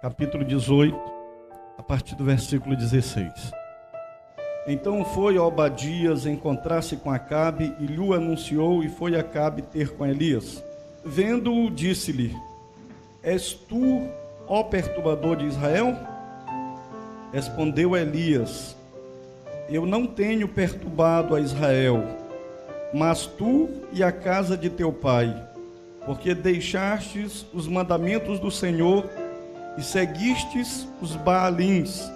capítulo 18, a partir do versículo 16. Então foi Obadias encontrar-se com Acabe e lhe anunciou, e foi Acabe ter com Elias. Vendo-o, disse-lhe: És tu, ó perturbador de Israel? Respondeu Elias: Eu não tenho perturbado a Israel, mas tu e a casa de teu pai, porque deixastes os mandamentos do Senhor e seguistes os Baalins.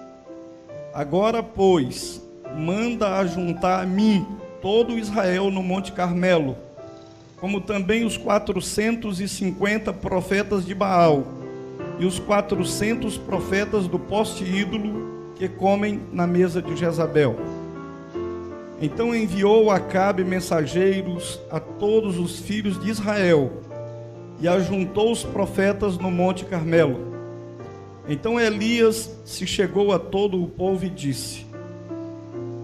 Agora, pois, manda ajuntar a mim todo Israel no Monte Carmelo, como também os 450 profetas de Baal e os 400 profetas do poste ídolo que comem na mesa de Jezabel. Então enviou Acabe mensageiros a todos os filhos de Israel e ajuntou os profetas no Monte Carmelo. Então Elias se chegou a todo o povo e disse: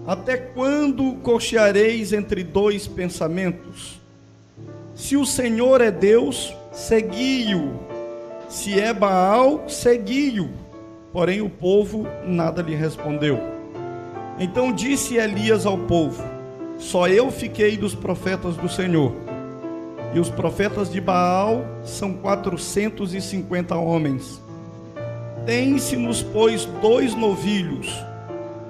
Até quando cocheareis entre dois pensamentos? Se o Senhor é Deus, segui-o. Se é Baal, segui-o. Porém o povo nada lhe respondeu. Então disse Elias ao povo: Só eu fiquei dos profetas do Senhor, e os profetas de Baal são 450 homens. Deem-se-nos, pois, 2 novilhos.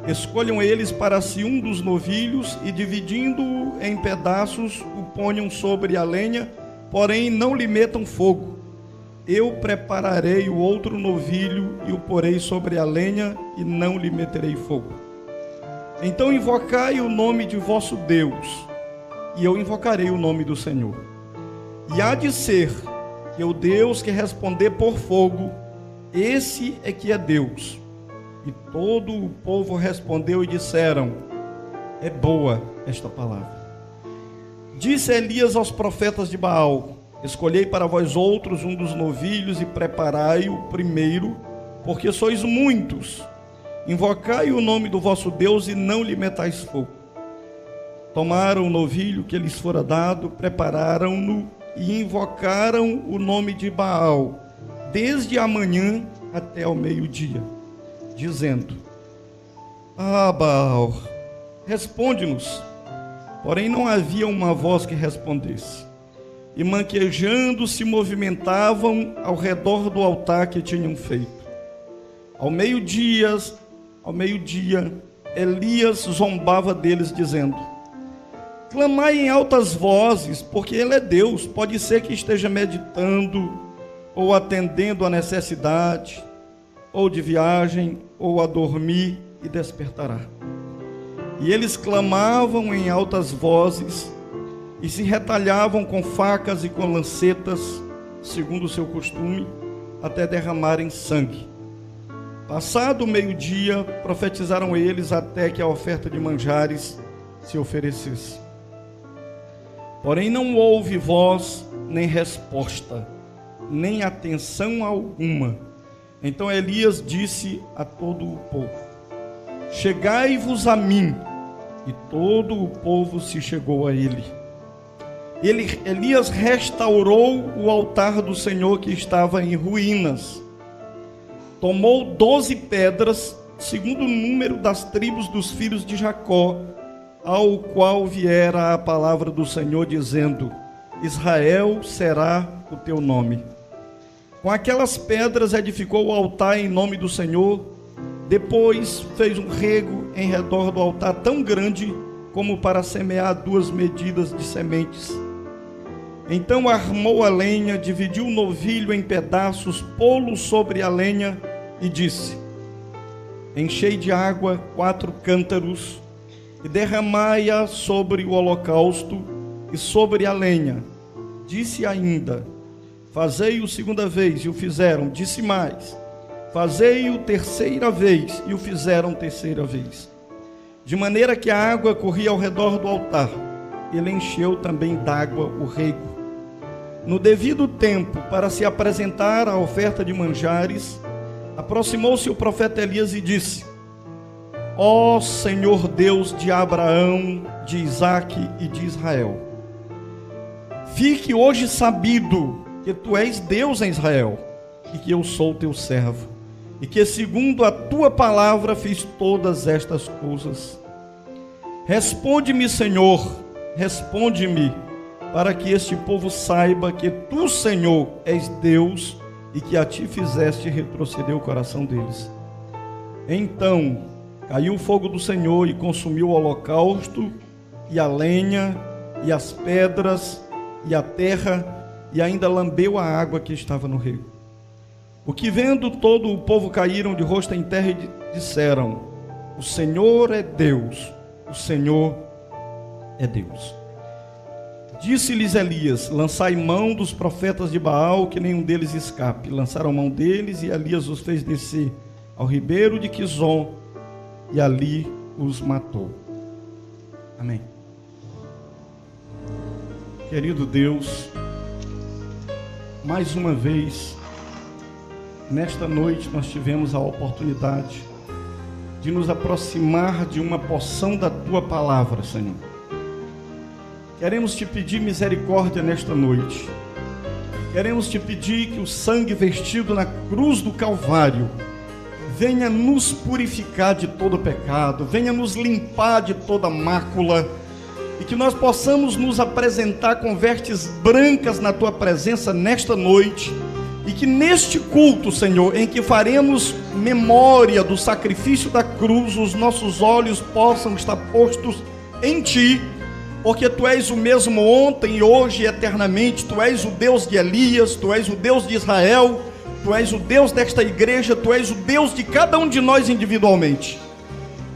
Escolham eles para si um dos novilhos e, dividindo-o em pedaços, o ponham sobre a lenha, porém não lhe metam fogo. Eu prepararei o outro novilho e o porei sobre a lenha e não lhe meterei fogo. Então invocai o nome de vosso Deus, e eu invocarei o nome do Senhor. E há de ser que o Deus que responder por fogo, esse é que é Deus. E todo o povo respondeu e disseram: É boa esta palavra. Disse Elias aos profetas de Baal: Escolhei para vós outros um dos novilhos e preparai-o primeiro, porque sois muitos. Invocai o nome do vosso Deus e não lhe metais fogo. Tomaram o novilho que lhes fora dado, prepararam-no e invocaram o nome de Baal, desde a manhã até ao meio-dia, dizendo: Ah, Baal, responde-nos. Porém não havia uma voz que respondesse. E manquejando se movimentavam ao redor do altar que tinham feito. Ao meio-dia, Elias zombava deles, dizendo: Clamai em altas vozes, porque ele é Deus. Pode ser que esteja meditando, ou atendendo à necessidade, ou de viagem, ou a dormir, e despertará. E eles clamavam em altas vozes, e se retalhavam com facas e com lancetas, segundo o seu costume, até derramarem sangue. Passado o meio-dia, profetizaram eles até que a oferta de manjares se oferecesse. Porém não houve voz, nem resposta, nem atenção alguma. Então Elias disse a todo o povo: Chegai-vos a mim. E todo o povo se chegou a ele. Elias restaurou o altar do Senhor que estava em ruínas. Tomou 12 pedras, segundo o número das tribos dos filhos de Jacó, ao qual viera a palavra do Senhor, dizendo: Israel será o teu nome. Com aquelas pedras edificou o altar em nome do Senhor. Depois fez um rego em redor do altar tão grande como para semear 2 medidas de sementes. Então armou a lenha, dividiu o novilho em pedaços, pô-lo sobre a lenha e disse: Enchei de água 4 cântaros e derramai-a sobre o holocausto e sobre a lenha. Disse ainda: Fazei-o 2ª vez, e o fizeram. Disse mais: Fazei-o 3ª vez, e o fizeram 3ª vez. De maneira que a água corria ao redor do altar. Ele encheu também d'água o rego. No devido tempo, para se apresentar a oferta de manjares, aproximou-se o profeta Elias e disse: Ó Senhor Deus de Abraão, de Isaque e de Israel, fique hoje sabido que tu és Deus em Israel e que eu sou teu servo. e que segundo a tua palavra fiz todas estas coisas. Responde-me, Senhor, responde-me, para que este povo saiba que tu, Senhor, és Deus e que a ti fizeste retroceder o coração deles. Então caiu o fogo do Senhor e consumiu o holocausto e a lenha e as pedras e a terra, e ainda lambeu a água que estava no rio. O que vendo todo o povo caíram de rosto em terra e disseram: o Senhor é Deus, o Senhor é Deus. Disse-lhes Elias: lançai mão dos profetas de Baal, que nenhum deles escape. Lançaram mão deles, e Elias os fez descer ao ribeiro de Quizon, e ali os matou. Amém. Querido Deus, mais uma vez, nesta noite nós tivemos a oportunidade de nos aproximar de uma porção da Tua Palavra, Senhor. Queremos Te pedir misericórdia nesta noite. Queremos Te pedir que o sangue vertido na cruz do Calvário venha nos purificar de todo pecado, venha nos limpar de toda mácula, e que nós possamos nos apresentar com vestes brancas na Tua presença nesta noite, e que neste culto, Senhor, em que faremos memória do sacrifício da cruz, os nossos olhos possam estar postos em Ti, porque Tu és o mesmo ontem, hoje e eternamente. Tu és o Deus de Elias, Tu és o Deus de Israel, Tu és o Deus desta igreja, Tu és o Deus de cada um de nós individualmente.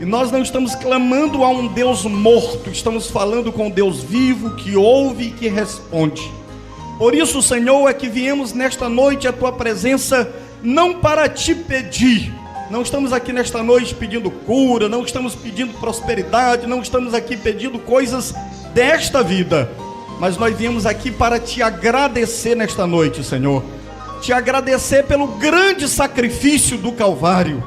E nós não estamos clamando a um Deus morto, estamos falando com um Deus vivo, que ouve e que responde. Por isso, Senhor, é que viemos nesta noite à Tua presença, não para Te pedir. Não estamos aqui nesta noite pedindo cura, não estamos pedindo prosperidade, não estamos aqui pedindo coisas desta vida, mas nós viemos aqui para Te agradecer nesta noite, Senhor. Te agradecer pelo grande sacrifício do Calvário,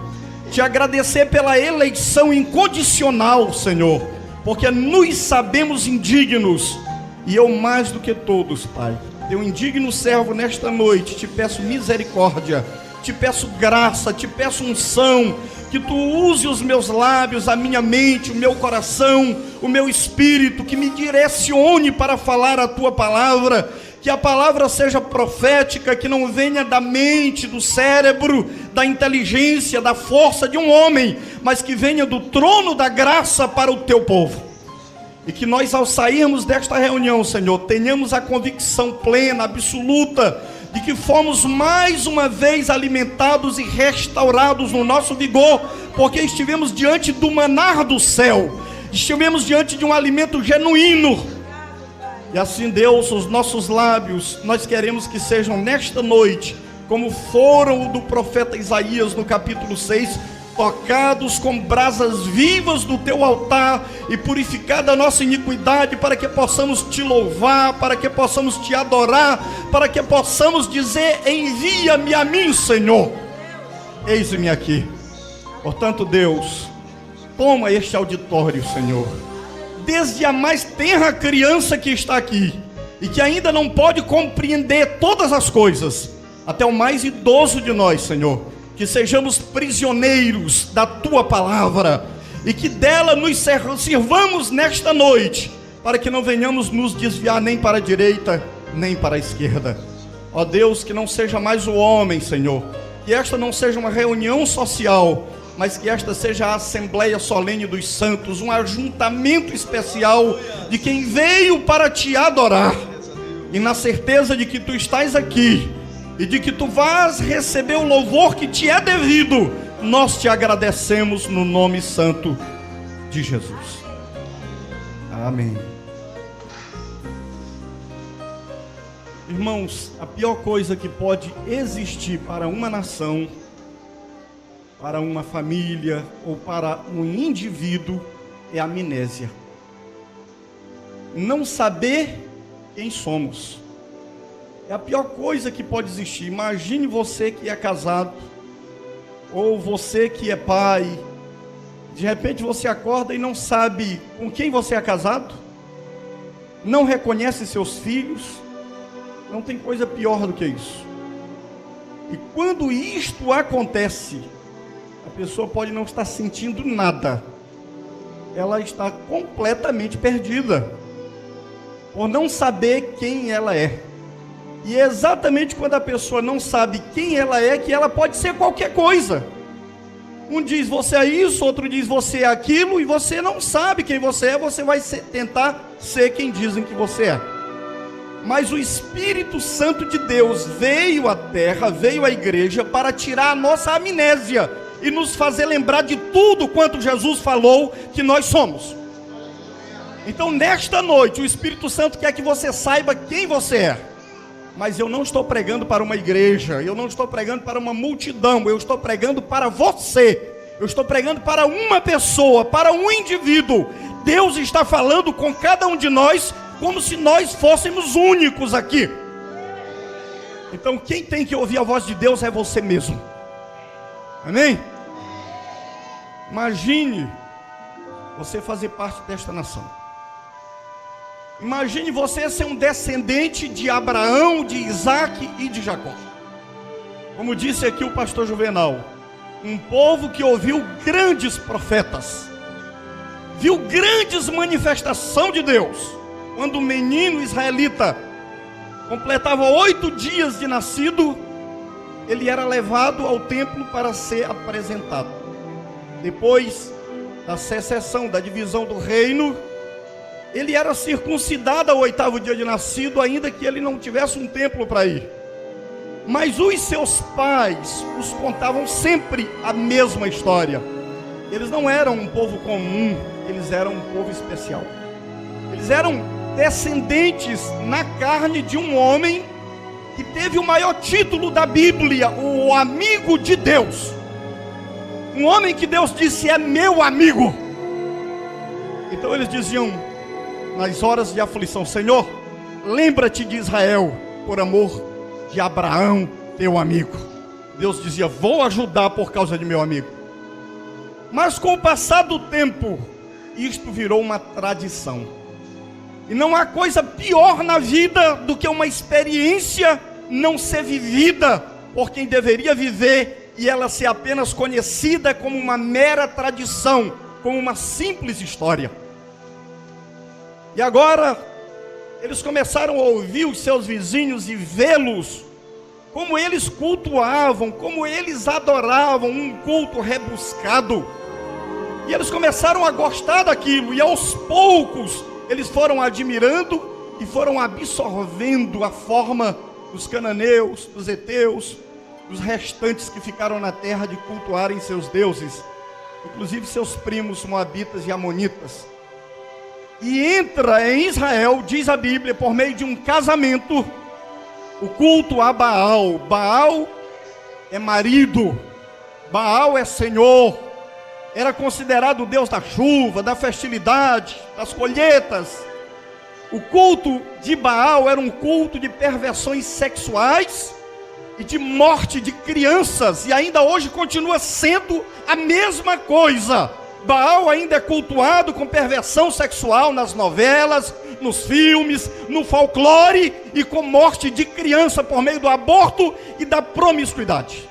Te agradecer pela eleição incondicional, Senhor, porque nos sabemos indignos, e eu mais do que todos, Pai, Teu indigno servo nesta noite, Te peço misericórdia, Te peço graça, Te peço unção, que Tu use os meus lábios, a minha mente, o meu coração, o meu espírito, que me direcione para falar a Tua palavra, que a palavra seja profética, que não venha da mente, do cérebro, da inteligência, da força de um homem, mas que venha do trono da graça para o Teu povo. E que nós, ao sairmos desta reunião, Senhor, tenhamos a convicção plena, absoluta, de que fomos mais uma vez alimentados e restaurados no nosso vigor, porque estivemos diante do maná do céu, estivemos diante de um alimento genuíno. E assim, Deus, os nossos lábios, nós queremos que sejam nesta noite, como foram o do profeta Isaías no capítulo 6, tocados com brasas vivas do Teu altar e purificada a nossa iniquidade, para que possamos Te louvar, para que possamos Te adorar, para que possamos dizer: envia-me a mim, Senhor, eis-me aqui. Portanto, Deus, toma este auditório, Senhor, desde a mais tenra criança que está aqui e que ainda não pode compreender todas as coisas, até o mais idoso de nós, Senhor, que sejamos prisioneiros da Tua palavra e que dela nos sirvamos nesta noite, para que não venhamos nos desviar nem para a direita, nem para a esquerda. Ó Deus, que não seja mais o homem, Senhor, que esta não seja uma reunião social, mas que esta seja a Assembleia Solene dos Santos, um ajuntamento especial de quem veio para Te adorar, e na certeza de que Tu estás aqui, e de que Tu vás receber o louvor que Te é devido, nós Te agradecemos no nome santo de Jesus. Amém. Irmãos, a pior coisa que pode existir para uma nação, para uma família ou para um indivíduo é a amnésia. Não saber quem somos é a pior coisa que pode existir. Imagine você que é casado, ou você que é pai, de repente você acorda e não sabe com quem você é casado, não reconhece seus filhos. Não tem coisa pior do que isso. E quando isto acontece, a pessoa pode não estar sentindo nada. Ela está completamente perdida, por não saber quem ela é. E é exatamente quando a pessoa não sabe quem ela é, que ela pode ser qualquer coisa. Um diz você é isso, outro diz você é aquilo, e você não sabe quem você é, você vai tentar ser quem dizem que você é. Mas o Espírito Santo de Deus veio à terra, veio à igreja para tirar a nossa amnésia e nos fazer lembrar de tudo quanto Jesus falou que nós somos. Então nesta noite o Espírito Santo quer que você saiba quem você é. Mas eu não estou pregando para uma igreja, eu não estou pregando para uma multidão, eu estou pregando para você, eu estou pregando para uma pessoa, para um indivíduo. Deus está falando com cada um de nós como se nós fôssemos únicos aqui. Então quem tem que ouvir a voz de Deus é você mesmo. Amém? Imagine você fazer parte desta nação. Imagine você ser um descendente de Abraão, de Isaac e de Jacó. Como disse aqui o pastor Juvenal, um povo que ouviu grandes profetas, viu grandes manifestações de Deus. Quando o menino israelita completava 8 dias de nascido, ele era levado ao templo para ser apresentado. Depois da secessão, da divisão do reino, ele era circuncidado ao 8º dia de nascido, ainda que ele não tivesse um templo para ir. Mas os seus pais os contavam sempre a mesma história. Eles não eram um povo comum, eles eram um povo especial. Eles eram descendentes na carne de um homem que teve o maior título da Bíblia, o amigo de Deus. Um homem que Deus disse é meu amigo. Então eles diziam nas horas de aflição: Senhor, lembra-te de Israel, por amor de Abraão, teu amigo. Deus dizia: vou ajudar por causa de meu amigo. Mas com o passar do tempo, isto virou uma tradição. E não há coisa pior na vida do que uma experiência não ser vivida por quem deveria viver, e ela ser apenas conhecida como uma mera tradição, como uma simples história. E agora, eles começaram a ouvir os seus vizinhos e vê-los, como eles cultuavam, como eles adoravam, um culto rebuscado. E eles começaram a gostar daquilo, e aos poucos, eles foram admirando e foram absorvendo a forma dos cananeus, dos heteus, dos restantes que ficaram na terra de cultuarem seus deuses, inclusive seus primos moabitas e amonitas. E entra em Israel, diz a Bíblia, por meio de um casamento, o culto a Baal. Baal é marido, Baal é senhor. Era considerado o Deus da chuva, da fertilidade, das colheitas. O culto de Baal era um culto de perversões sexuais e de morte de crianças, e ainda hoje continua sendo a mesma coisa. Baal ainda é cultuado com perversão sexual nas novelas, nos filmes, no folclore, e com morte de criança por meio do aborto e da promiscuidade.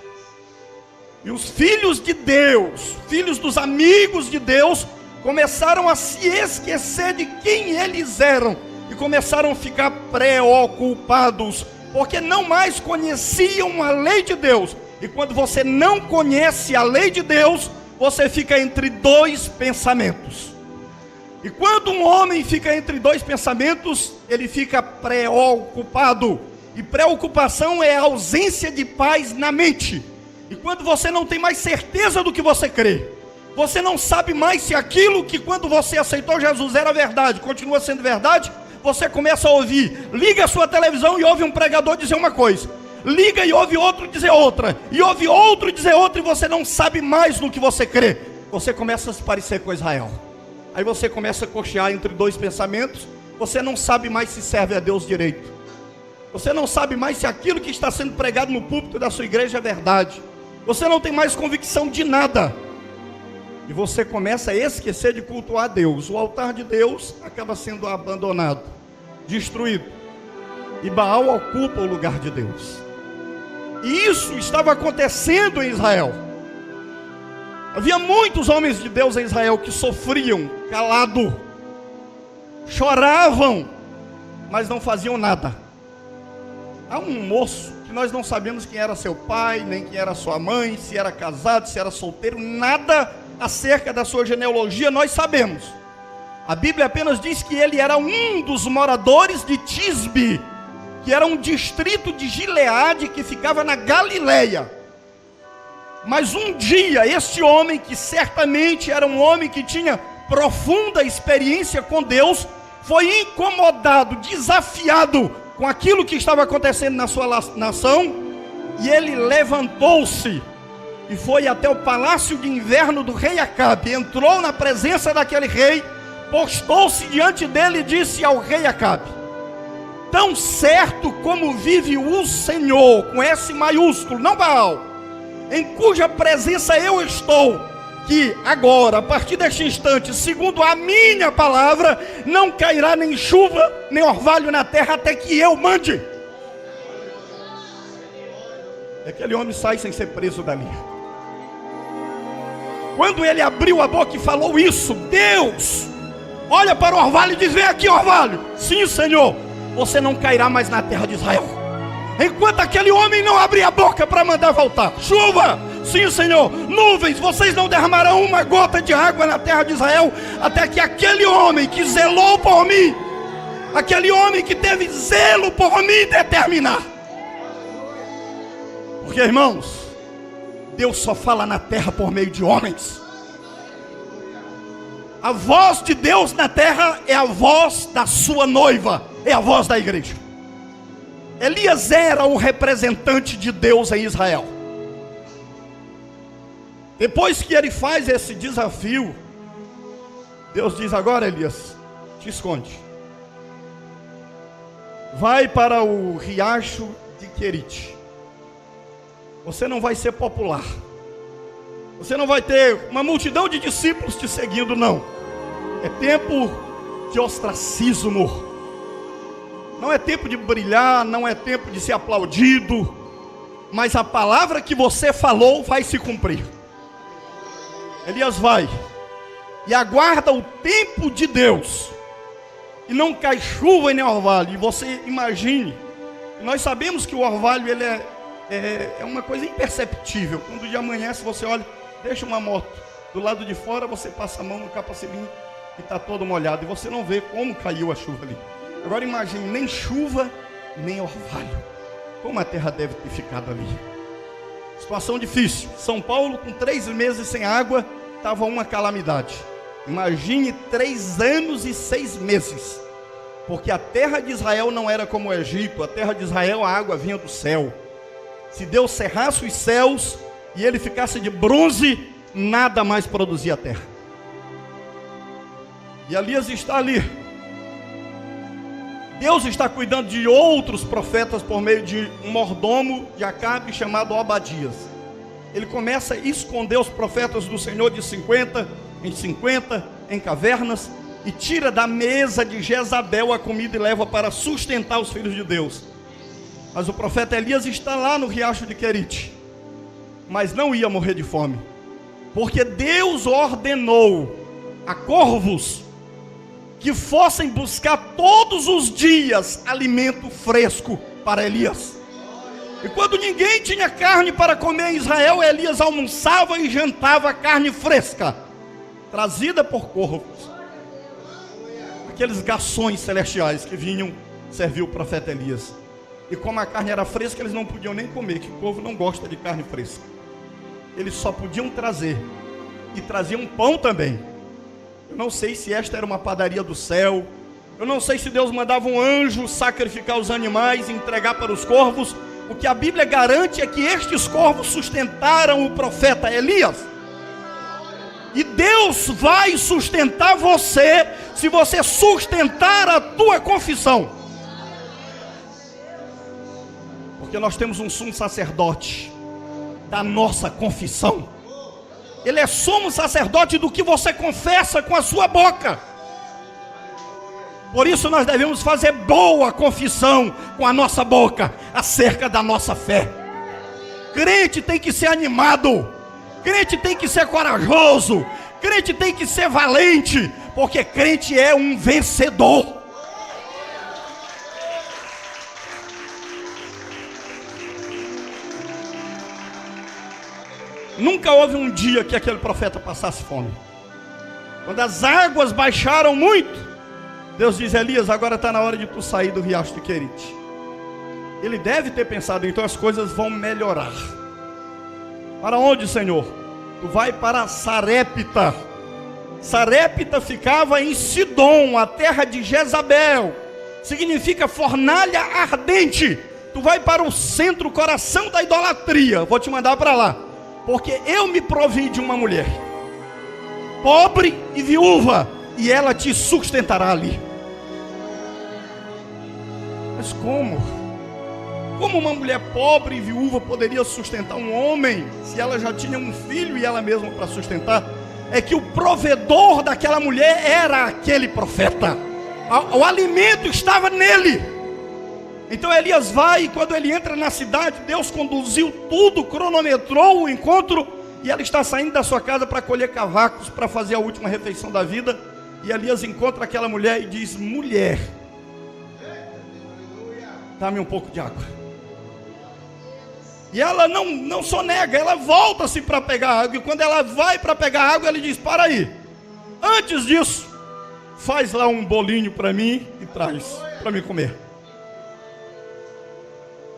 E os filhos de Deus, filhos dos amigos de Deus, começaram a se esquecer de quem eles eram e começaram a ficar preocupados, porque não mais conheciam a lei de Deus. E quando você não conhece a lei de Deus, você fica entre dois pensamentos. E quando um homem fica entre dois pensamentos, ele fica preocupado. E preocupação é a ausência de paz na mente. E quando você não tem mais certeza do que você crê, você não sabe mais se aquilo que quando você aceitou Jesus era verdade, continua sendo verdade, você começa a ouvir. Liga a sua televisão e ouve um pregador dizer uma coisa, liga e ouve outro dizer outra, e ouve outro dizer outra, e você não sabe mais no que você crê. Você começa a se parecer com Israel. Aí você começa a cochear entre dois pensamentos. Você não sabe mais se serve a Deus direito. Você não sabe mais se aquilo que está sendo pregado no púlpito da sua igreja é verdade. Você não tem mais convicção de nada. E você começa a esquecer de cultuar a Deus. O altar de Deus acaba sendo abandonado, destruído. E Baal ocupa o lugar de Deus. E isso estava acontecendo em Israel. Havia muitos homens de Deus em Israel que sofriam calado, choravam, mas não faziam nada. Há um moço que nós não sabemos quem era seu pai, nem quem era sua mãe, se era casado, se era solteiro, nada acerca da sua genealogia nós sabemos. A Bíblia apenas diz que ele era um dos moradores de Tisbe, que era um distrito de Gileade que ficava na Galileia. Mas um dia, este homem, que certamente era um homem que tinha profunda experiência com Deus, foi incomodado, desafiado com aquilo que estava acontecendo na sua nação, e ele levantou-se e foi até o palácio de inverno do rei Acabe, entrou na presença daquele rei, postou-se diante dele e disse ao rei Acabe: tão certo como vive o Senhor, com S maiúsculo, não Baal, em cuja presença eu estou, que agora, a partir deste instante, segundo a minha palavra, não cairá nem chuva, nem orvalho na terra, até que eu mande. Aquele homem sai sem ser preso dali. Quando ele abriu a boca e falou isso, Deus olha para o orvalho e diz: vem aqui, orvalho. Sim, Senhor, você não cairá mais na terra de Israel. Enquanto aquele homem não abria a boca para mandar voltar. Chuva, sim, Senhor. Nuvens, vocês não derramarão uma gota de água na terra de Israel, até que aquele homem que zelou por mim, aquele homem que teve zelo por mim, determinar. Porque, irmãos, Deus só fala na terra por meio de homens. A voz de Deus na terra é a voz da sua noiva, é a voz da igreja. Elias era o representante de Deus em Israel. Depois que ele faz esse desafio, Deus diz: agora, Elias, te esconde, vai para o riacho de Querite. Você não vai ser popular, você não vai ter uma multidão de discípulos te seguindo, não. É tempo de ostracismo. Não é tempo de brilhar, não é tempo de ser aplaudido, mas a palavra que você falou vai se cumprir. Elias vai e aguarda o tempo de Deus, e não cai chuva nem orvalho. E você imagine, nós sabemos que o orvalho ele é uma coisa imperceptível. Quando o dia amanhece, você olha, deixa uma moto do lado de fora, você passa a mão no capacelinho e está todo molhado, e você não vê como caiu a chuva ali. Agora imagine, nem chuva, nem orvalho. Como a terra deve ter ficado ali. Situação difícil. São Paulo, com 3 meses sem água, estava uma calamidade. Imagine 3 anos e 6 meses. Porque a terra de Israel não era como o Egito. A terra de Israel, a água vinha do céu. Se Deus cerrasse os céus e ele ficasse de bronze, nada mais produzia a terra. E Elias está ali. Deus está cuidando de outros profetas por meio de um mordomo de Acabe chamado Obadias. Ele começa a esconder os profetas do Senhor de 50 em 50 em cavernas, e tira da mesa de Jezabel a comida e leva para sustentar os filhos de Deus. Mas o profeta Elias está lá no riacho de Querite, mas não ia morrer de fome, porque Deus ordenou a corvos que fossem buscar todos os dias alimento fresco para Elias. E quando ninguém tinha carne para comer em Israel, Elias almoçava e jantava carne fresca, trazida por corvos, aqueles garçons celestiais que vinham servir o profeta Elias. E como a carne era fresca, eles não podiam nem comer, que o povo não gosta de carne fresca. Eles só podiam trazer, e traziam pão também. Eu não sei se esta era uma padaria do céu, eu não sei se Deus mandava um anjo sacrificar os animais e entregar para os corvos. O que a Bíblia garante é que estes corvos sustentaram o profeta Elias. E Deus vai sustentar você, se você sustentar a tua confissão. Porque nós temos um sumo sacerdote da nossa confissão. Ele é sumo sacerdote do que você confessa com a sua boca. Por isso nós devemos fazer boa confissão com a nossa boca acerca da nossa fé. Crente tem que ser animado. Crente tem que ser corajoso, crente tem que ser valente, porque crente é um vencedor. Nunca houve um dia que aquele profeta passasse fome. Quando as águas baixaram muito, Deus diz: Elias, agora está na hora de tu sair do riacho de Querite. Ele deve ter pensado: então as coisas vão melhorar. Para onde, Senhor? Tu vai para Sarepta. Sarepta ficava em Sidom, a terra de Jezabel. Significa fornalha ardente. Tu vai para o centro, coração da idolatria. Vou te mandar para lá, porque eu me provi de uma mulher pobre e viúva, e ela te sustentará ali. Mas como? Como uma mulher pobre e viúva poderia sustentar um homem, se ela já tinha um filho e ela mesma para sustentar? É que o provedor daquela mulher era aquele profeta. O alimento estava nele. Então Elias vai, e quando ele entra na cidade, Deus conduziu tudo, cronometrou o encontro, e ela está saindo da sua casa para colher cavacos, para fazer a última refeição da vida. E Elias encontra aquela mulher e diz: mulher, dá-me um pouco de água. E ela não só nega, ela volta-se para pegar água. E quando ela vai para pegar água, ele diz: para aí, antes disso, faz lá um bolinho para mim e traz para mim comer.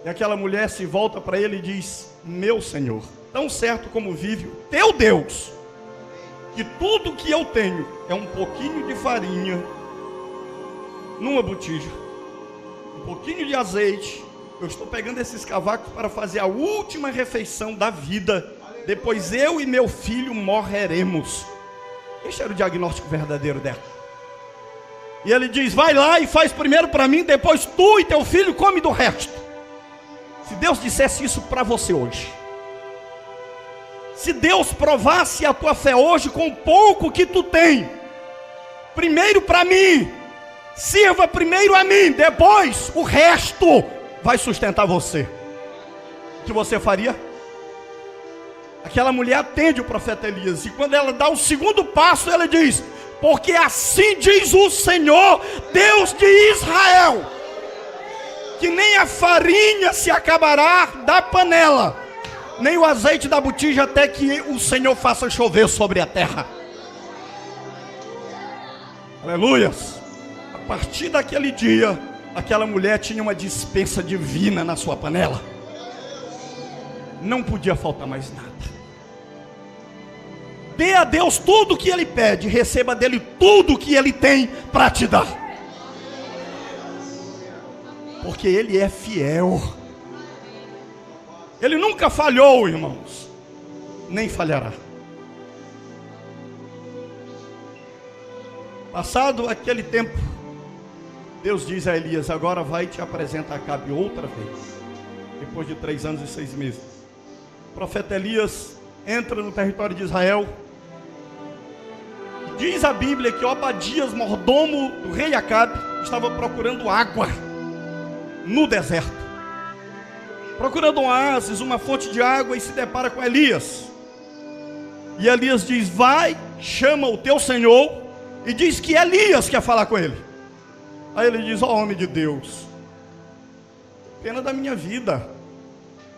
E aquela mulher se volta para ele e diz: meu Senhor, tão certo como vive o teu Deus, que tudo que eu tenho é um pouquinho de farinha numa botija, um pouquinho de azeite. Eu estou pegando esses cavacos para fazer a última refeição da vida. Depois eu e meu filho morreremos. Este era o diagnóstico verdadeiro dela. E ele diz: vai lá e faz primeiro para mim, depois tu e teu filho come do resto. Se Deus dissesse isso para você hoje, se Deus provasse a tua fé hoje com o pouco que tu tem, primeiro para mim, sirva primeiro a mim, depois o resto vai sustentar você, o que você faria? Aquela mulher atende o profeta Elias, e quando ela dá o segundo passo, ela diz: porque assim diz o Senhor, Deus de Israel, que nem a farinha se acabará da panela, nem o azeite da botija, até que o Senhor faça chover sobre a terra. Aleluias. A partir daquele dia, aquela mulher tinha uma despensa divina na sua panela. Não podia faltar mais nada. Dê a Deus tudo o que Ele pede, receba dele tudo o que Ele tem para te dar, porque Ele é fiel. Ele nunca falhou, irmãos, nem falhará. Passado aquele tempo, Deus diz a Elias: agora vai e te apresenta a Acabe outra vez, depois de 3 anos e 6 meses. O profeta Elias entra no território de Israel. Diz a Bíblia que Obadias, mordomo do rei Acabe, estava procurando água no deserto, procurando um oásis, uma fonte de água, e se depara com Elias. E Elias diz: vai, chama o teu senhor, e diz que Elias quer falar com ele. Aí ele diz: ó homem de Deus, pena da minha vida,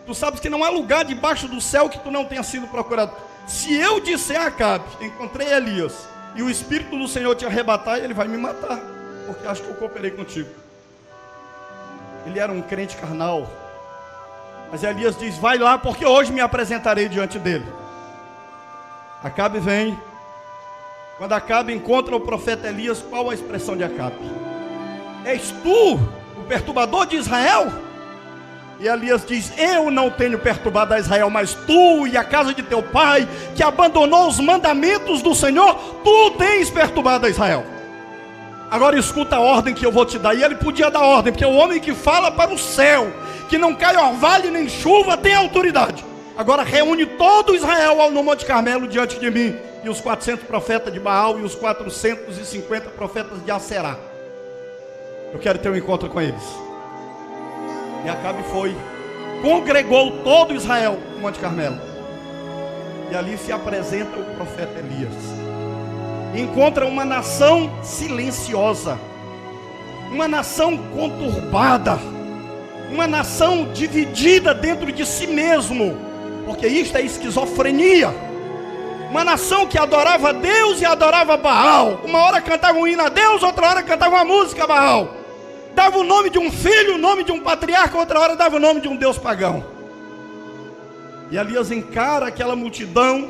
tu sabes que não há lugar debaixo do céu que tu não tenha sido procurado. Se eu disser a Acabe: encontrei Elias, e o Espírito do Senhor te arrebatar, ele vai me matar, porque acho que eu cooperei contigo. Ele era um crente carnal. Mas Elias diz: vai lá, porque hoje me apresentarei diante dele. Acabe vem. Quando Acabe encontra o profeta Elias, qual a expressão de Acabe? És tu o perturbador de Israel? E Elias diz: eu não tenho perturbado a Israel, mas tu e a casa de teu pai, que abandonou os mandamentos do Senhor, tu tens perturbado a Israel. Agora escuta a ordem que eu vou te dar. E ele podia dar ordem, porque o homem que fala para o céu, que não cai orvalho nem chuva, tem autoridade. Agora reúne todo Israel no Monte Carmelo diante de mim, e os 400 profetas de Baal e os 450 profetas de Aserá. Eu quero ter um encontro com eles. E Acabe foi, congregou todo Israel no Monte Carmelo. E ali se apresenta o profeta Elias. Encontra uma nação silenciosa, uma nação conturbada, uma nação dividida dentro de si mesmo, porque isto é esquizofrenia. Uma nação que adorava Deus e adorava Baal. Uma hora cantava um hino a Deus, outra hora cantava uma música a Baal. Dava o nome de um filho, o nome de um patriarca, outra hora dava o nome de um deus pagão. E Elias encara aquela multidão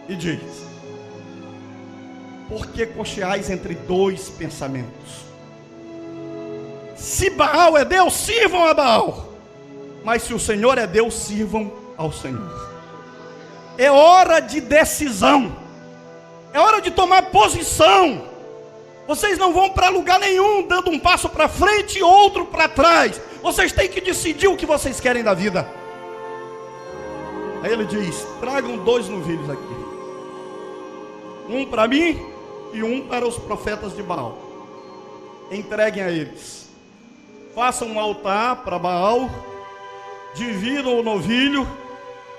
e diz: por que cocheais entre dois pensamentos? Se Baal é Deus, sirvam a Baal. Mas se o Senhor é Deus, sirvam ao Senhor. É hora de decisão. É hora de tomar posição. Vocês não vão para lugar nenhum dando um passo para frente e outro para trás. Vocês têm que decidir o que vocês querem da vida. Aí ele diz: tragam 2 novilhos aqui, um para mim e um para os profetas de Baal. Entreguem a eles. Façam um altar para Baal, dividam o novilho,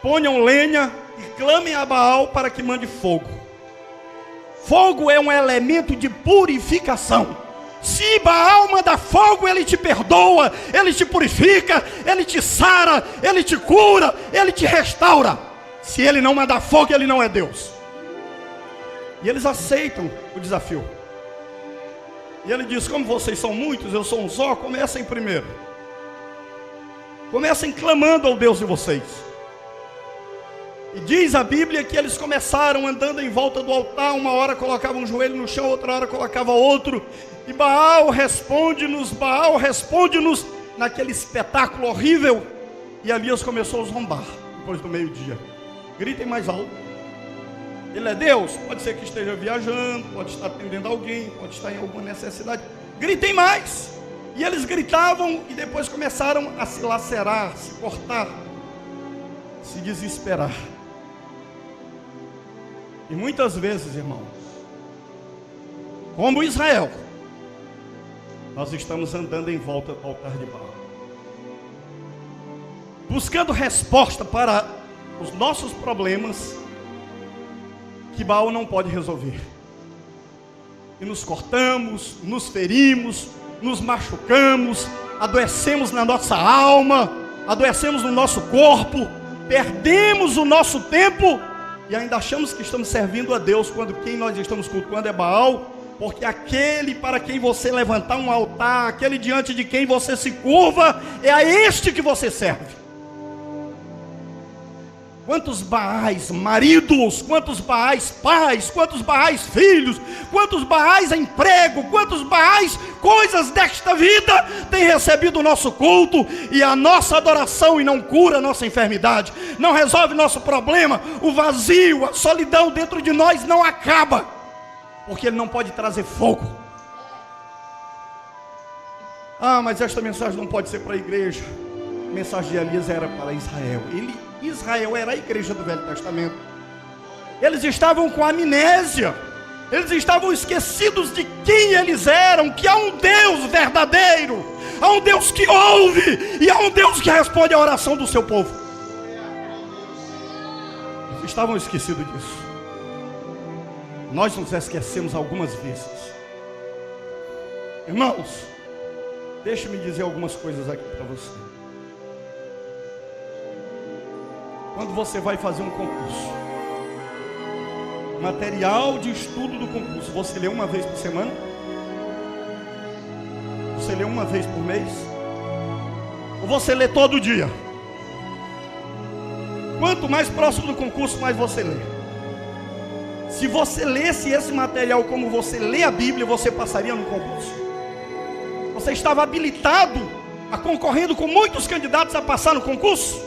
ponham lenha e clamem a Baal para que mande fogo. Fogo é um elemento de purificação. Se Baal manda fogo, ele te perdoa, ele te purifica, ele te sara, ele te cura, ele te restaura. Se ele não mandar fogo, ele não é Deus. E eles aceitam o desafio. E ele diz: como vocês são muitos, eu sou um só, comecem primeiro. Comecem clamando ao Deus de vocês. E diz a Bíblia que eles começaram andando em volta do altar. Uma hora colocavam um joelho no chão, outra hora colocava outro. E Baal responde-nos, naquele espetáculo horrível. E Elias começou a zombar, depois do meio-dia. Gritem mais alto. Ele é Deus? Pode ser que esteja viajando, pode estar atendendo alguém, pode estar em alguma necessidade. Gritem mais. E eles gritavam e depois começaram a se lacerar, se cortar, se desesperar. E muitas vezes, irmãos, como Israel, nós estamos andando em volta do altar de Baal, buscando resposta para os nossos problemas que Baal não pode resolver. E nos cortamos, nos ferimos, nos machucamos, adoecemos na nossa alma, adoecemos no nosso corpo, perdemos o nosso tempo e ainda achamos que estamos servindo a Deus, quando quem nós estamos cultuando é Baal. Porque aquele para quem você levantar um altar, aquele diante de quem você se curva, é a este que você serve. Quantos Baais maridos, quantos Baais pais, quantos Baais filhos, quantos Baais emprego, quantos Baais coisas desta vida tem recebido o nosso culto e a nossa adoração, e não cura a nossa enfermidade, não resolve nosso problema. O vazio, a solidão dentro de nós não acaba, porque ele não pode trazer fogo. Ah, mas esta mensagem não pode ser para a igreja. A mensagem de Elias era para Israel. Israel era a igreja do Velho Testamento. Eles estavam com amnésia. Eles estavam esquecidos de quem eles eram. Que há um Deus verdadeiro, há um Deus que ouve, e há um Deus que responde à oração do seu povo. Eles estavam esquecidos disso. Nós nos esquecemos algumas vezes. Irmãos, deixe-me dizer algumas coisas aqui para você. Quando você vai fazer um concurso, material de estudo do concurso, você lê uma vez por semana? Você lê uma vez por mês? Ou você lê todo dia? Quanto mais próximo do concurso, mais você lê. Se você lesse esse material como você lê a Bíblia, você passaria no concurso. Você estava habilitado a concorrendo com muitos candidatos a passar no concurso.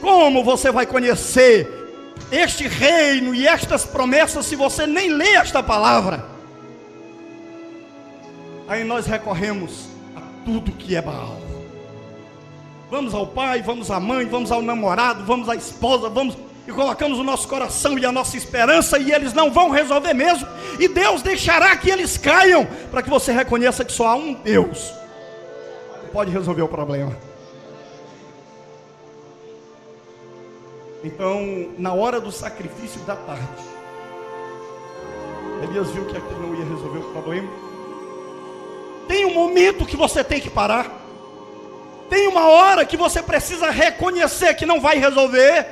Como você vai conhecer este reino e estas promessas se você nem lê esta palavra? Aí nós recorremos a tudo que é Baal. Vamos ao pai, vamos à mãe, vamos ao namorado, vamos à esposa, vamos e colocamos o nosso coração e a nossa esperança, e eles não vão resolver mesmo, e Deus deixará que eles caiam, para que você reconheça que só há um Deus que pode resolver o problema. Então, na hora do sacrifício da tarde, Elias viu que aquilo não ia resolver o problema. Tem um momento que você tem que parar. Tem uma hora que você precisa reconhecer que não vai resolver,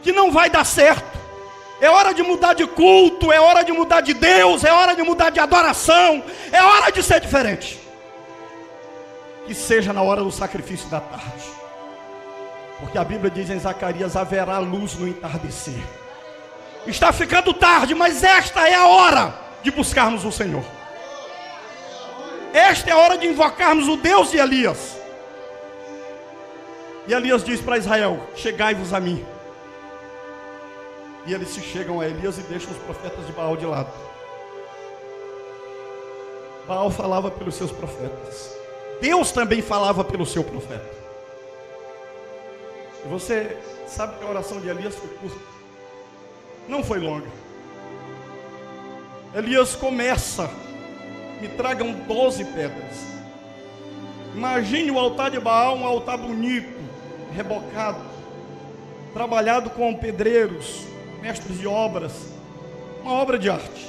que não vai dar certo. É hora de mudar de culto, é hora de mudar de Deus, é hora de mudar de adoração, é hora de ser diferente. Que seja na hora do sacrifício da tarde. Porque a Bíblia diz em Zacarias: haverá luz no entardecer. Está ficando tarde, mas esta é a hora de buscarmos o Senhor. Esta é a hora de invocarmos o Deus de Elias. E Elias diz para Israel: chegai-vos a mim. E eles se chegam a Elias e deixam os profetas de Baal de lado. Baal falava pelos seus profetas. Deus também falava pelo seu profeta. E você sabe que a oração de Elias foi curta. Não foi longa. Elias começa: me tragam 12 pedras. Imagine o altar de Baal, um altar bonito, rebocado, trabalhado com pedreiros, mestres de obras, uma obra de arte.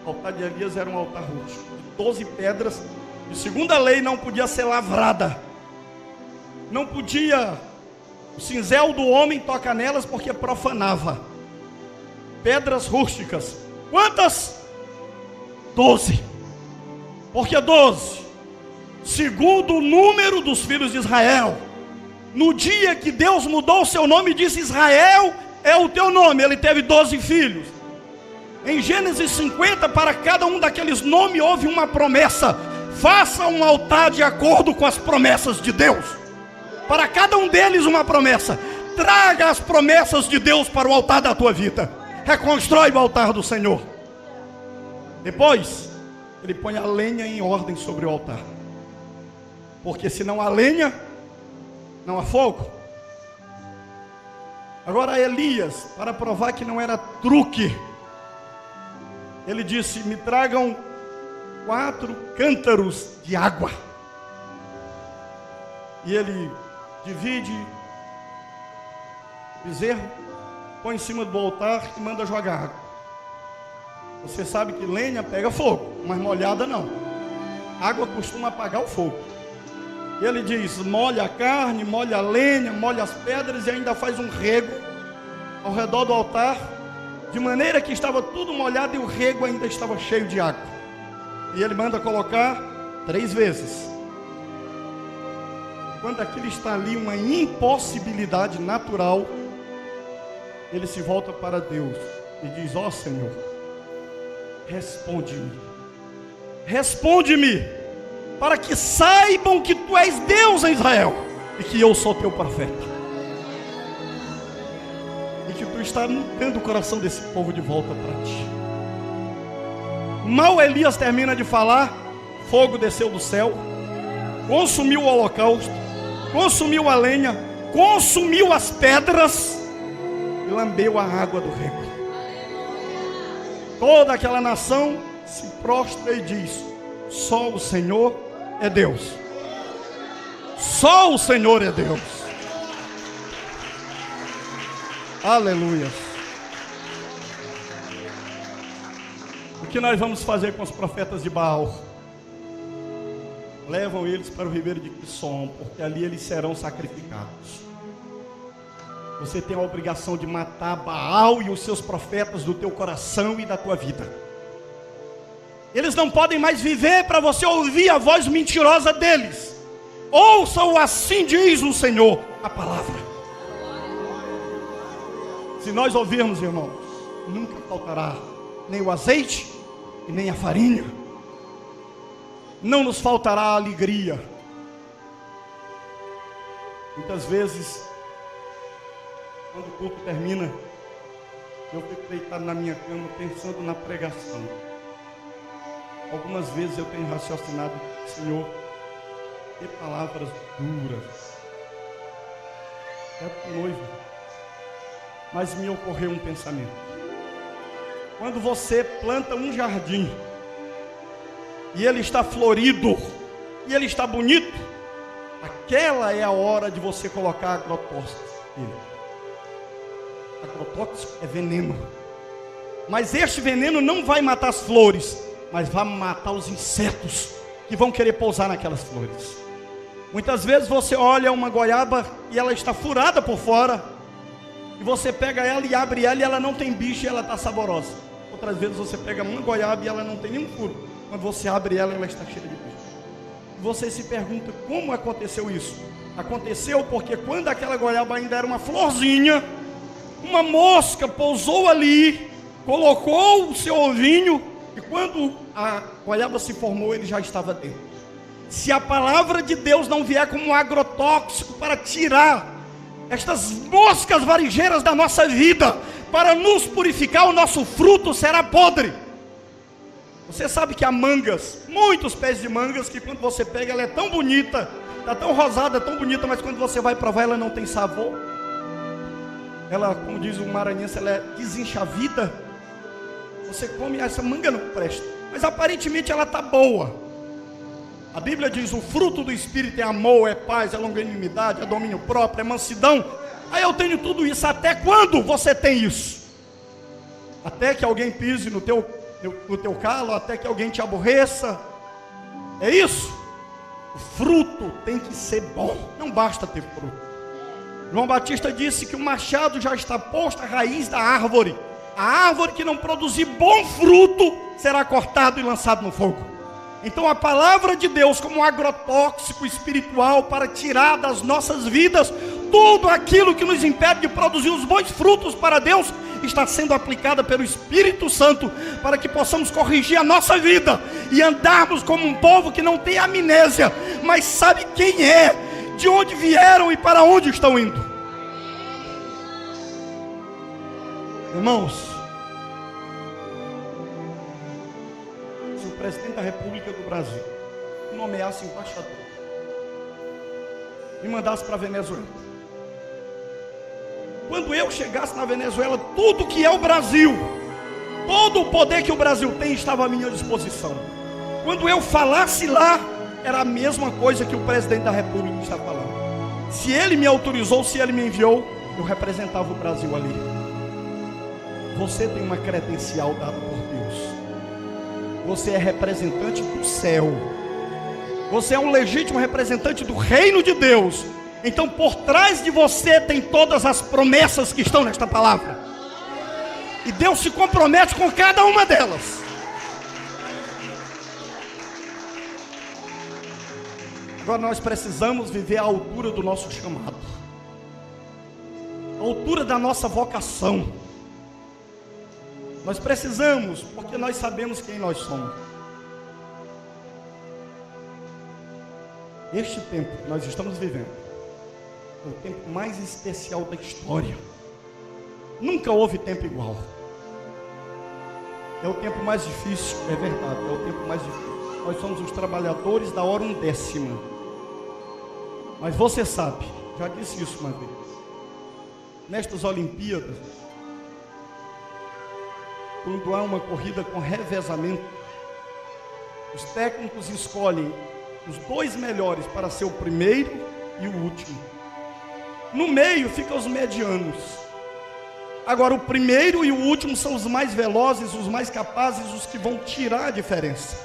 O altar de Elias era um altar rústico, de 12 pedras, e segundo a lei não podia ser lavrada. Não podia, o cinzel do homem toca nelas porque profanava. Pedras rústicas. Quantas? 12. Por que 12? Segundo o número dos filhos de Israel. No dia que Deus mudou o seu nome e disse: Israel é o teu nome, ele teve 12 filhos. Em Gênesis 50, para cada um daqueles nomes houve uma promessa. Faça um altar de acordo com as promessas de Deus. Para cada um deles uma promessa. Traga as promessas de Deus para o altar da tua vida. Reconstrói o altar do Senhor. Depois, ele põe a lenha em ordem sobre o altar. Porque se não há lenha, não há fogo. Agora Elias, para provar que não era truque, ele disse: me tragam 4 cântaros de água. E ele divide o bezerro, põe em cima do altar e manda jogar água. Você sabe que lenha pega fogo, mas molhada não. Água costuma apagar o fogo. Ele diz: molha a carne, molha a lenha, molha as pedras e ainda faz um rego ao redor do altar, de maneira que estava tudo molhado e o rego ainda estava cheio de água. E ele manda colocar 3 vezes. Quando aquilo está ali, uma impossibilidade natural, ele se volta para Deus e diz: ó Senhor, responde-me, responde-me, para que saibam que tu és Deus em Israel e que eu sou teu profeta, e que tu está mudando o coração desse povo de volta para ti. Mal Elias termina de falar, fogo desceu do céu, consumiu o holocausto, consumiu a lenha, consumiu as pedras e lambeu a água do rego. Toda aquela nação se prostra e diz: só o Senhor é Deus. Só o Senhor é Deus. Aleluia. O que nós vamos fazer com os profetas de Baal? Levam eles para o ribeiro de Quisson, porque ali eles serão sacrificados. Você tem a obrigação de matar Baal e os seus profetas do teu coração e da tua vida. Eles não podem mais viver para você ouvir a voz mentirosa deles. Ouçam, assim diz o Senhor, a palavra. Se nós ouvirmos, irmãos, nunca faltará nem o azeite e nem a farinha. Não nos faltará a alegria. Muitas vezes, quando o culto termina, eu fico deitado na minha cama pensando na pregação. Algumas vezes eu tenho raciocinado: Senhor, que palavras duras. É noiva. Mas me ocorreu um pensamento. Quando você planta um jardim e ele está florido e ele está bonito, aquela é a hora de você colocar agrotóxicos nele. Agrotóxico é veneno. Mas este veneno não vai matar as flores, mas vai matar os insetos que vão querer pousar naquelas flores. Muitas vezes você olha uma goiaba e ela está furada por fora, e você pega ela e abre ela e ela não tem bicho e ela está saborosa. Outras vezes você pega uma goiaba e ela não tem nenhum furo. Quando você abre ela, ela está cheia de bicho. E você se pergunta como aconteceu isso? Aconteceu porque quando aquela goiaba ainda era uma florzinha, uma mosca pousou ali, colocou o seu ovinho, e quando a goiaba se formou, ele já estava dentro. Se a palavra de Deus não vier como um agrotóxico para tirar estas moscas varigeiras da nossa vida, para nos purificar, o nosso fruto será podre. Você sabe que há mangas, muitos pés de mangas, que quando você pega, ela é tão bonita, está tão rosada, tão bonita, mas quando você vai provar, ela não tem sabor. Ela, como diz o maranhense, ela é desenchavida. Você come, essa manga não presta, mas aparentemente ela está boa. A Bíblia diz: o fruto do Espírito é amor, é paz, é longanimidade, é domínio próprio, é mansidão. Aí eu tenho tudo isso. Até quando você tem isso? Até que alguém pise no teu calo, até que alguém te aborreça. É isso? O fruto tem que ser bom, não basta ter fruto. João Batista disse que o machado já está posto à raiz da árvore. A árvore que não produzir bom fruto será cortado e lançado no fogo. Então a palavra de Deus, como um agrotóxico espiritual para tirar das nossas vidas tudo aquilo que nos impede de produzir os bons frutos para Deus, está sendo aplicada pelo Espírito Santo, para que possamos corrigir a nossa vida e andarmos como um povo que não tem amnésia, mas sabe quem é, de onde vieram e para onde estão indo. Irmãos, se o presidente da República do Brasil nomeasse embaixador e mandasse para a Venezuela, quando eu chegasse na Venezuela, tudo que é o Brasil, todo o poder que o Brasil tem estava à minha disposição. Quando eu falasse lá, era a mesma coisa que o presidente da República está falando. Se ele me autorizou, se ele me enviou, eu representava o Brasil ali. Você tem uma credencial dada por Deus. Você é representante do céu. Você é um legítimo representante do reino de Deus. Então por trás de você tem todas as promessas que estão nesta palavra. E Deus se compromete com cada uma delas. Agora nós precisamos viver à altura do nosso chamado, à altura da nossa vocação. Nós precisamos, porque nós sabemos quem nós somos. Este tempo que nós estamos vivendo é o tempo mais especial da história. Nunca houve tempo igual. É o tempo mais difícil, é verdade, é o tempo mais difícil. Nós somos os trabalhadores da hora undécima. Mas você sabe, já disse isso uma vez, nestas Olimpíadas, quando há uma corrida com revezamento, os técnicos escolhem os dois melhores para ser o primeiro e o último. No meio ficam os medianos. Agora o primeiro e o último são os mais velozes, os mais capazes, os que vão tirar a diferença.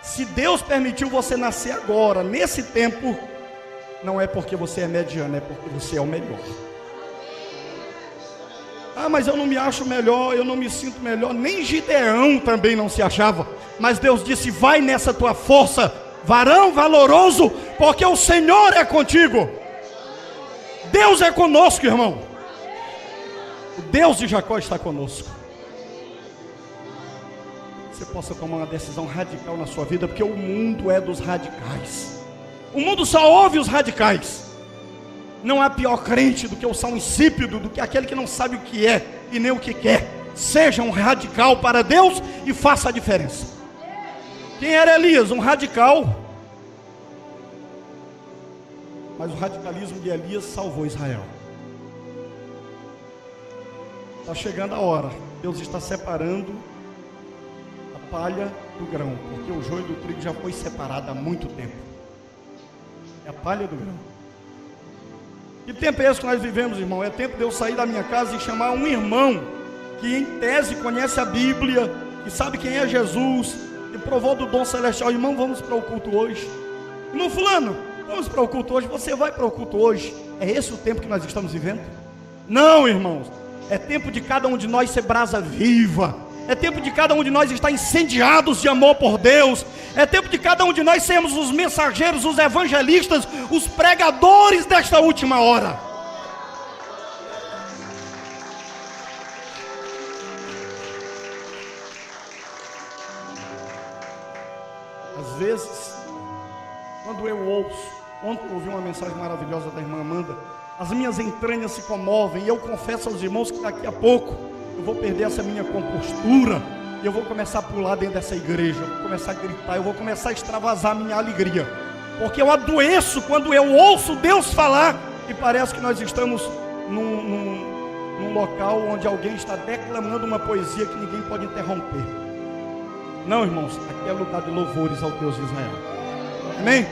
Se Deus permitiu você nascer agora, nesse tempo, não é porque você é mediano, é porque você é o melhor. Ah, mas eu não me acho melhor, eu não me sinto melhor. Nem Gideão também não se achava. Mas Deus disse: vai nessa tua força, varão valoroso, porque o Senhor é contigo. Deus é conosco, irmão. O Deus de Jacó está conosco. Você possa tomar uma decisão radical na sua vida, porque o mundo é dos radicais. O mundo só ouve os radicais. Não há pior crente do que o sal insípido, do que aquele que não sabe o que é e nem o que quer. Seja um radical para Deus e faça a diferença. Quem era Elias? Um radical. Mas o radicalismo de Elias salvou Israel. Está chegando a hora. Deus está separando a palha do grão, porque o joio do trigo já foi separado há muito tempo. É a palha do grão. Que tempo é esse que nós vivemos, irmão? É tempo de eu sair da minha casa e chamar um irmão que em tese conhece a Bíblia, que sabe quem é Jesus, que provou do dom celestial. Irmão, vamos para o culto hoje. Irmão fulano, vamos para o culto hoje. Você vai para o culto hoje. É esse o tempo que nós estamos vivendo? Não, irmãos. É tempo de cada um de nós ser brasa viva. É tempo de cada um de nós estar incendiados de amor por Deus. É tempo de cada um de nós sermos os mensageiros, os evangelistas, os pregadores desta última hora. Às vezes, quando eu ouço, ontem eu ouvi uma mensagem maravilhosa da irmã Amanda, as minhas entranhas se comovem, e eu confesso aos irmãos que daqui a pouco eu vou perder essa minha compostura, e eu vou começar a pular dentro dessa igreja, eu vou começar a gritar, eu vou começar a extravasar a minha alegria, porque eu adoeço quando eu ouço Deus falar, e parece que nós estamos num local onde alguém está declamando uma poesia que ninguém pode interromper. Não, irmãos, aqui é lugar de louvores ao Deus de Israel. Amém?